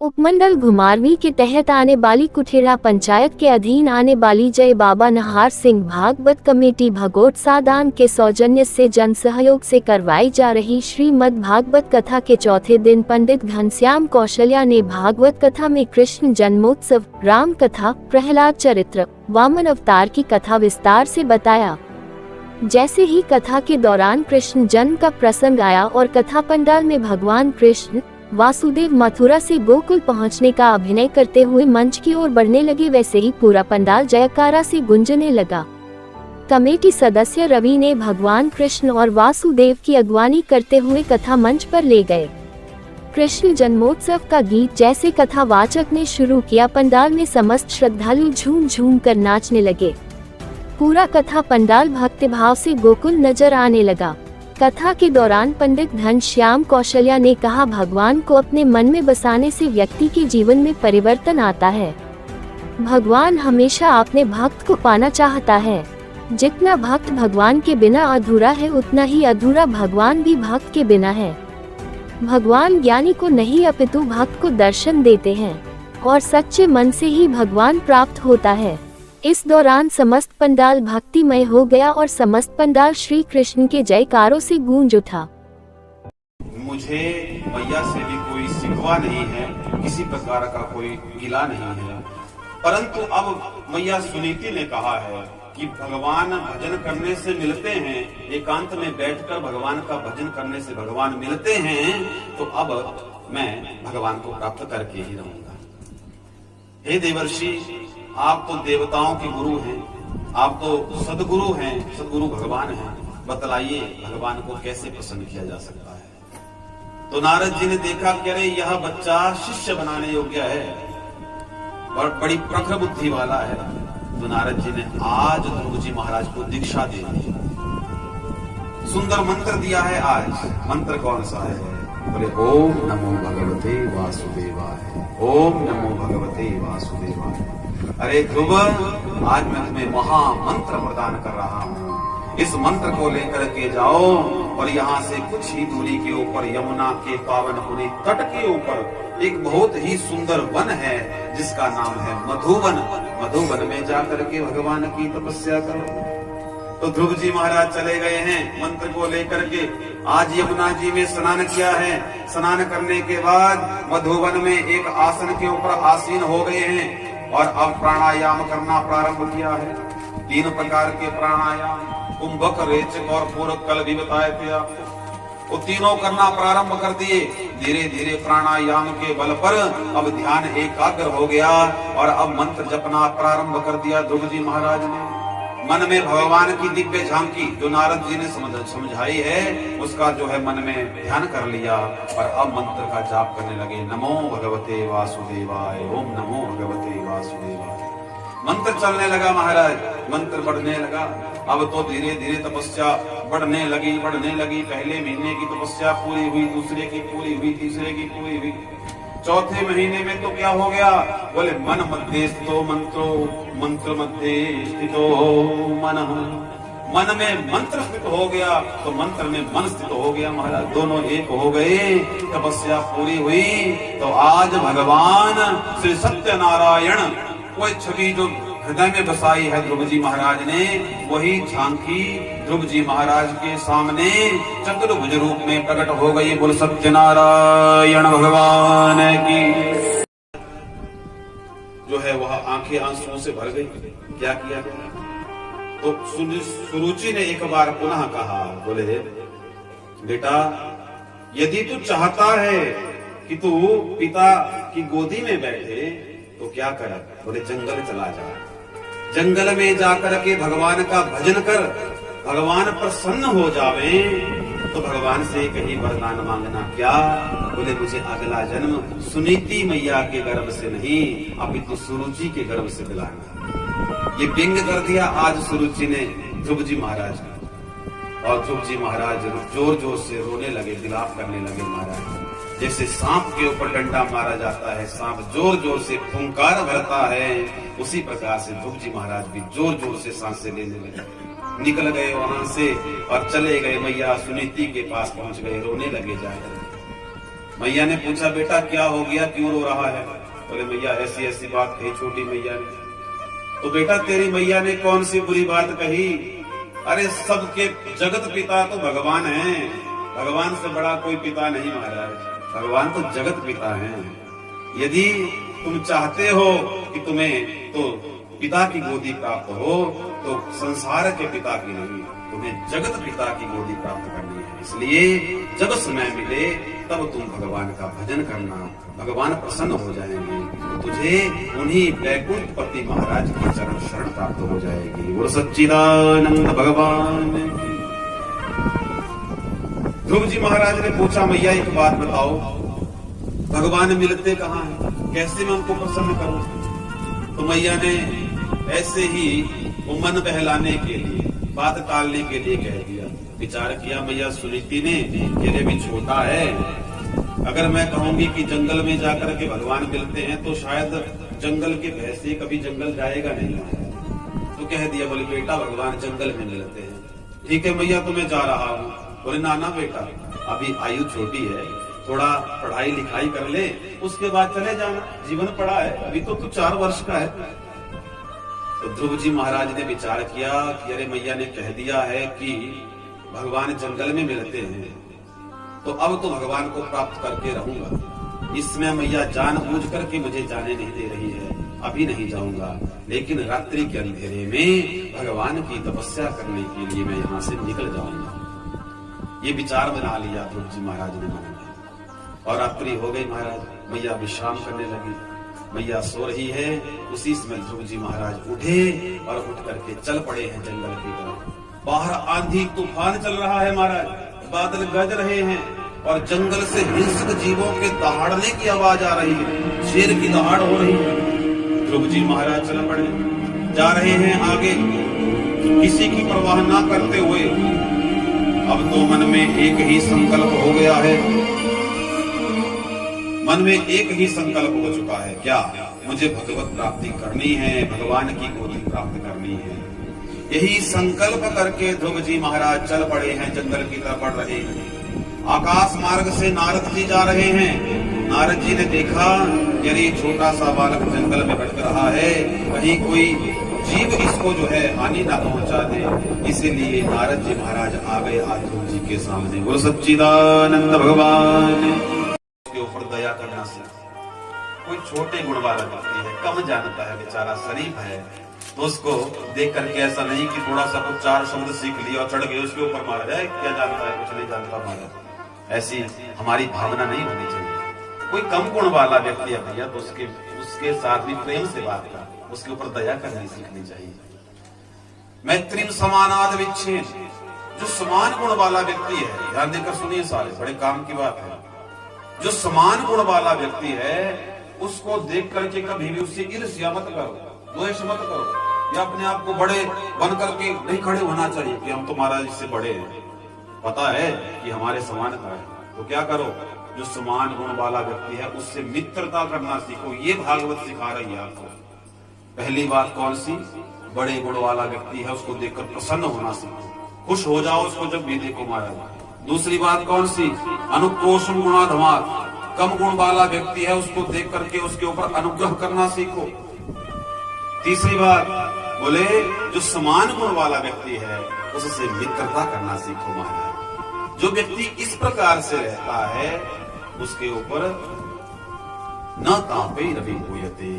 उपमंडल घुमारवी के तहत आने वाली कुठेरा पंचायत के अधीन आने वाली जय बाबा नहार सिंह भागवत कमेटी भगोट सादान के सौजन्य से जन सहयोग से करवाई जा रही श्रीमद् भागवत कथा के चौथे दिन पंडित घनश्याम कौशल्या ने भागवत कथा में कृष्ण जन्मोत्सव, राम कथा, प्रहलाद चरित्र, वामन अवतार की कथा विस्तार से बताया। जैसे ही कथा के दौरान कृष्ण जन्म का प्रसंग आया और कथा पंडाल में भगवान कृष्ण वासुदेव मथुरा से गोकुल पहुंचने का अभिनय करते हुए मंच की ओर बढ़ने लगे, वैसे ही पूरा पंडाल जयकारा से गूंजने लगा। कमेटी सदस्य रवि ने भगवान कृष्ण और वासुदेव की अगवानी करते हुए कथा मंच पर ले गए। कृष्ण जन्मोत्सव का गीत जैसे कथावाचक ने शुरू किया, पंडाल में समस्त श्रद्धालु झूम झूम कर नाचने लगे। पूरा कथा पंडाल भक्तिभाव से गोकुल नजर आने लगा। कथा के दौरान पंडित घनश्याम कौशल्या ने कहा, भगवान को अपने मन में बसाने से व्यक्ति के जीवन में परिवर्तन आता है। भगवान हमेशा अपने भक्त को पाना चाहता है। जितना भक्त भगवान के बिना अधूरा है, उतना ही अधूरा भगवान भी भक्त के बिना है। भगवान ज्ञानी को नहीं अपितु भक्त को दर्शन देते हैं और सच्चे मन से ही भगवान प्राप्त होता है। इस दौरान समस्त पंडाल भक्तिमय हो गया और समस्त पंडाल श्री कृष्ण के जयकारों से गूंज उठा। मुझे मैया से भी कोई शिकवा नहीं है, किसी प्रकार का कोई गिला नहीं है, परंतु अब मैया सुनीति ने कहा है कि भगवान भजन करने से मिलते हैं, एकांत में बैठकर भगवान का भजन करने से भगवान मिलते हैं, तो अब मैं भगवान को प्राप्त करके ही रहूंगा। हे देवर्षि, आप तो देवताओं के गुरु हैं, आप तो सदगुरु हैं, सदगुरु भगवान हैं, बतलाइए भगवान को कैसे प्रसन्न किया जा सकता है। तो नारद जी ने देखा कि अरे यह बच्चा शिष्य बनाने योग्य है और बड़ी प्रखर बुद्धि वाला है। तो नारद जी ने आज ध्रुव जी महाराज को दीक्षा दे दी, सुंदर मंत्र दिया है। आज मंत्र कौन सा है? बोले ओम नमो भगवते वासुदेवाय, ओम नमो भगवते वासुदेवाय। अरे ध्रुव, आज मैं तुम्हें महामंत्र प्रदान कर रहा हूँ। इस मंत्र को लेकर के जाओ और यहाँ से कुछ ही दूरी के ऊपर यमुना के पावन पुरी तट के ऊपर एक बहुत ही सुंदर वन है जिसका नाम है मधुवन। मधुवन में जाकर के भगवान की तपस्या करो। तो ध्रुव जी महाराज चले गए हैं मंत्र को लेकर के। आज यमुना जी में स्नान किया है। स्नान करने के बाद मधुवन में एक आसन के ऊपर आसीन हो गए हैं और अब प्राणायाम करना प्रारंभ किया है। 3 प्रकार के प्राणायाम, कुंभक, रेचक और पूरक, कल भी बताए थे आपको। वो तीनों करना प्रारंभ कर दिए। धीरे धीरे प्राणायाम के बल पर अब ध्यान एकाग्र हो गया और अब मंत्र जपना प्रारंभ कर दिया ध्रुव जी महाराज ने। मन में भगवान की दिव्य झांकी जो नारद जी ने समझाई है उसका जो है मन में ध्यान कर लिया और अब मंत्र का जाप करने लगे। नमो भगवते वासुदेवाय, ओम नमो भगवते वासुदेवाय। मंत्र चलने लगा महाराज, मंत्र बढ़ने लगा। अब तो धीरे धीरे तपस्या बढ़ने लगी। पहले महीने की तपस्या पूरी हुई, दूसरे की पूरी हुई, तीसरे की पूरी हुई, चौथे महीने में तो क्या हो गया? बोले मन मध्य स्थितो मंत्रो, मंत्र मध्य स्थितो मनः। मन में मंत्र स्थित हो गया तो मंत्र में मन स्थित हो गया महाराज, दोनों एक हो गए। तपस्या पूरी हुई तो आज भगवान श्री सत्यनारायण कोई छवि जो हृदय में बसाई है ध्रुव जी महाराज ने, वही झांकी ध्रुव जी महाराज के सामने चतुर्भुज रूप में प्रकट हो गई। बोल सत्यनारायण भगवान की। जो है वह आंखें आंसुओं से भर गई। क्या किया गया? तो सुरुचि ने एक बार पुनः कहा, बोले बेटा, यदि तू चाहता है कि तू पिता की गोदी में बैठे तो क्या कर? बोले जंगल चला जा, जंगल में जाकर के भगवान का भजन कर, भगवान प्रसन्न हो जावे तो भगवान से कहीं वरदान मांगना। क्या? बोले मुझे अगला जन्म सुनीति मैया के गर्भ से नहीं अपितु सुरुचि के गर्भ से दिलाना। ये व्यंग कर दिया आज सुरुचि ने ध्रुव जी महाराज का। और ध्रुव जी महाराज जोर जोर से रोने लगे, विलाप करने लगे महाराज। जैसे सांप के ऊपर डंडा मारा जाता है, सांप जोर जोर से फुंकार भरता है, उसी प्रकार से ध्रुव जी महाराज भी जोर जोर से सांसें लेने लगे। निकल गए वहां से और चले गए मैया सुनीति के पास पहुंच गए, रोने लगे जाकर। मैया ने पूछा बेटा क्या हो गया, क्यों रो रहा है? बोले मैया ऐसी ऐसी बात कही छोटी मैया ने। तो बेटा तेरी मैया ने कौन सी बुरी बात कही? अरे सबके जगत पिता तो भगवान है, भगवान से बड़ा कोई पिता नहीं महाराज, भगवान तो जगत पिता है। यदि तुम चाहते हो कि तुम्हें तो पिता की गोदी प्राप्त हो तो संसार के पिता की नहीं, तुम्हें जगत पिता की गोदी प्राप्त करनी है। इसलिए जब समय मिले तब तुम भगवान का भजन करना, भगवान प्रसन्न हो जाएंगे, तो तुझे उन्हीं वैकुंठपति महाराज की चरण शरण प्राप्त हो जाएगी। वो सच्चिदानंद भगवान की। ध्रुव जी महाराज ने पूछा मैया एक बात बताओ, भगवान मिलते कहाँ हैं, कैसे मैं उनको प्रसन्न करूं? तो मैया ने ऐसे ही वो मन बहलाने के लिए, बात टालने के लिए कह दिया। विचार किया मैया सुनीति ने कि अभी छोटा है, अगर मैं कहूंगी कि जंगल में जाकर के भगवान मिलते हैं तो शायद जंगल के भय से कभी जंगल जाएगा नहीं। तो कह दिया बोले बेटा भगवान जंगल में मिलते हैं। ठीक है मैया तो मैं जा रहा हूँ। बोले नाना बेटा अभी आयु छोटी है, थोड़ा पढ़ाई लिखाई कर ले, उसके बाद चले जाना, जीवन पड़ा है, अभी तो तू 4 वर्ष का है। तो ध्रुव जी महाराज ने विचार किया कि अरे मैया ने कह दिया है कि भगवान जंगल में मिलते हैं, तो अब तो भगवान को प्राप्त करके रहूंगा। इसमें मैया जानबूझ करके मुझे जाने नहीं दे रही है, अभी नहीं जाऊंगा, लेकिन रात्रि के अंधेरे में भगवान की तपस्या करने के लिए मैं यहाँ से निकल जाऊंगा। ये विचार बना लिया ध्रुव जी महाराज ने मन में। और रात्रि हो गई महाराज, मैया विश्राम करने लगी, मैया सो रही है। उसी समय ध्रुव जी महाराज उठे और उठ करके चल पड़े हैं जंगल की तरफ। बाहर आंधी तूफान चल रहा है महाराज, बादल गरज रहे हैं और जंगल से हिंसक जीवों के दहाड़ने की आवाज आ रही है, शेर की दहाड़ हो रही है। ध्रुव जी महाराज चल पड़े, जा रहे हैं आगे, किसी की परवाह ना करते हुए। अब तो मन में एक ही संकल्प हो गया है, मन में एक ही संकल्प हो चुका है, क्या? मुझे भगवत प्राप्ति करनी है, भगवान की गोदी प्राप्त करनी है। यही संकल्प करके ध्रुव जी महाराज चल पड़े हैं, जंगल की तरफ बढ़ रहे हैं। आकाश मार्ग से नारद जी जा रहे हैं। नारद जी ने देखा यदि छोटा सा बालक जंगल में भटक रहा है, कहीं कोई जीव इसको जो है हानि ना पहुंचा दे, इसीलिए नारद जी महाराज आ गए आज ध्रुव जी के सामने। वो सच्चिदानंद भगवान के ऊपर दया करना सीख। कोई छोटे गुण वाला व्यक्ति है, कम जानता है, बेचारा शरीफ है, तो उसको देख करके ऐसा नहीं कि थोड़ा सा कुछ 4 शब्द सीख लिया और चढ़ गए उसके ऊपर मारा जाए, क्या जानता है, कुछ नहीं जानता मारा। ऐसी हमारी भावना नहीं होनी चाहिए। कोई कम गुण वाला व्यक्ति है भैया, तो उसके साथ भी प्रेम से बात कर, उसके ऊपर दया करनी सीखनी चाहिए। मैत्रीम समानाद विच्छेद, जो समान गुण वाला व्यक्ति है, ध्यान देकर सुनिए सारे, बड़े काम की बात है। जो समान गुण वाला व्यक्ति है उसको देख करके कभी भी उससे ईर्ष्या मत करो, द्वेष मत करो, या अपने आप को बड़े बन करके नहीं खड़े होना चाहिए कि हम तो महाराज इससे बड़े हैं, पता है कि हमारे समान का है। तो क्या करो, जो समान गुण वाला व्यक्ति है उससे मित्रता करना सीखो। ये भागवत सिखा रही है आपको। पहली बात कौन सी? बड़े गुण वाला व्यक्ति है उसको देखकर प्रसन्न होना सीखो, खुश हो जाओ उसको जब भी देखो महाराज। दूसरी बात कौन सी? अनुक्रोशम गुणाधमात, कम गुण वाला व्यक्ति है उसको देख करके उसके ऊपर अनुग्रह करना सीखो। तीसरी बात बोले जो समान गुण वाला व्यक्ति है उससे मित्रता करना सीखो महाराज। जो व्यक्ति इस प्रकार से रहता है उसके ऊपर न तापे रवि होयते,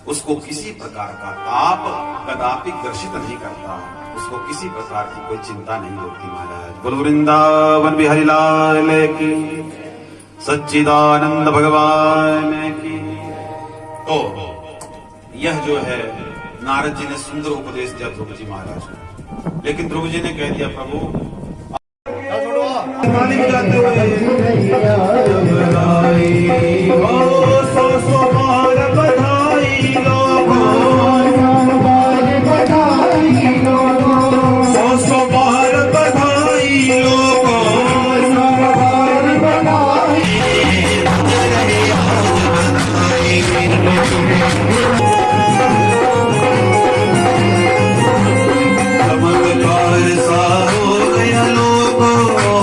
उसको किसी प्रकार का ताप कदापि ग्रसित नहीं करता, उसको किसी प्रकार की कोई चिंता नहीं होती महाराज। बोल वृंदावन बिहारी लाल की, सच्चिदानंद भगवान की। तो यह जो है नारद जी ने सुंदर उपदेश दिया ध्रुव जी महाराज को, लेकिन ध्रुव जी ने कह दिया प्रभु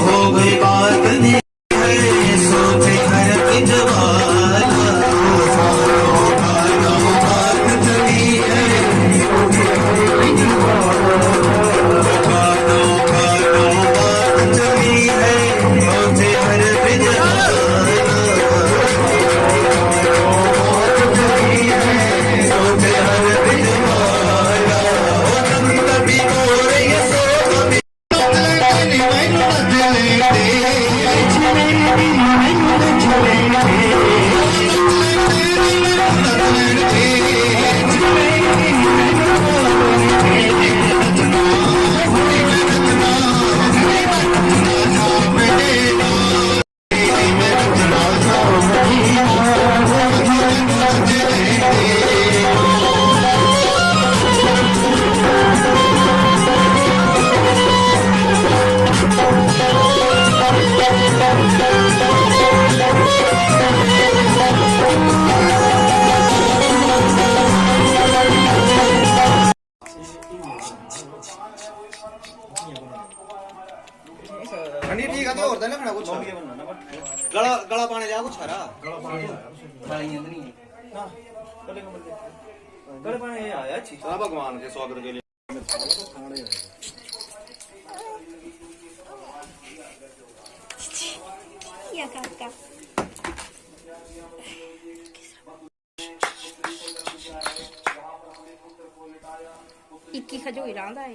हो गई बात नहीं सोच सारा खालियां तो नहीं है ना कल पाने आया चीता भगवान के स्वागत के लिए या काका इक्की खजोई रहा है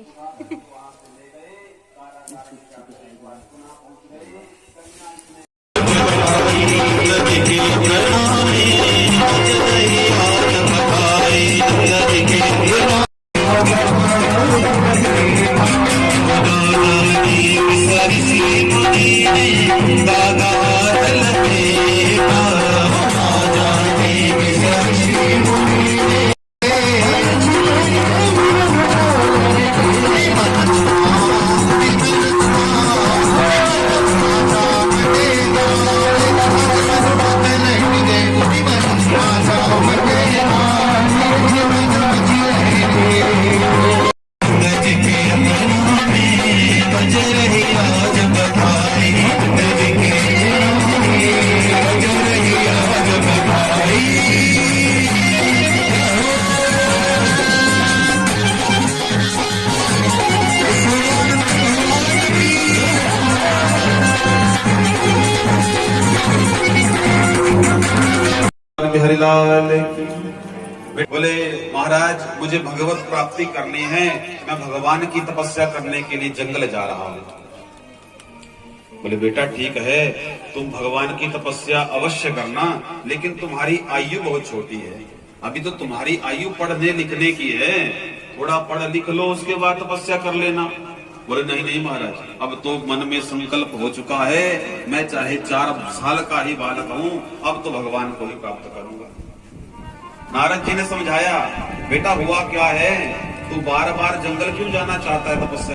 हरिलाल बोले महाराज मुझे भगवत प्राप्ति करनी है, मैं भगवान की तपस्या करने के लिए जंगल जा रहा हूँ। बोले बेटा ठीक है, तुम भगवान की तपस्या अवश्य करना, लेकिन तुम्हारी आयु बहुत छोटी है, अभी तो तुम्हारी आयु पढ़ने लिखने की है, थोड़ा पढ़ लिख लो उसके बाद तपस्या कर लेना। बोले नहीं नहीं महाराज, अब तो मन में संकल्प हो चुका है, मैं चाहे 4 साल का ही बालक हूँ, अब तो भगवान को ही प्राप्त करूंगा। नारद जी ने समझाया, बेटा हुआ क्या है, तू बार बार जंगल क्यों जाना चाहता है तपस्या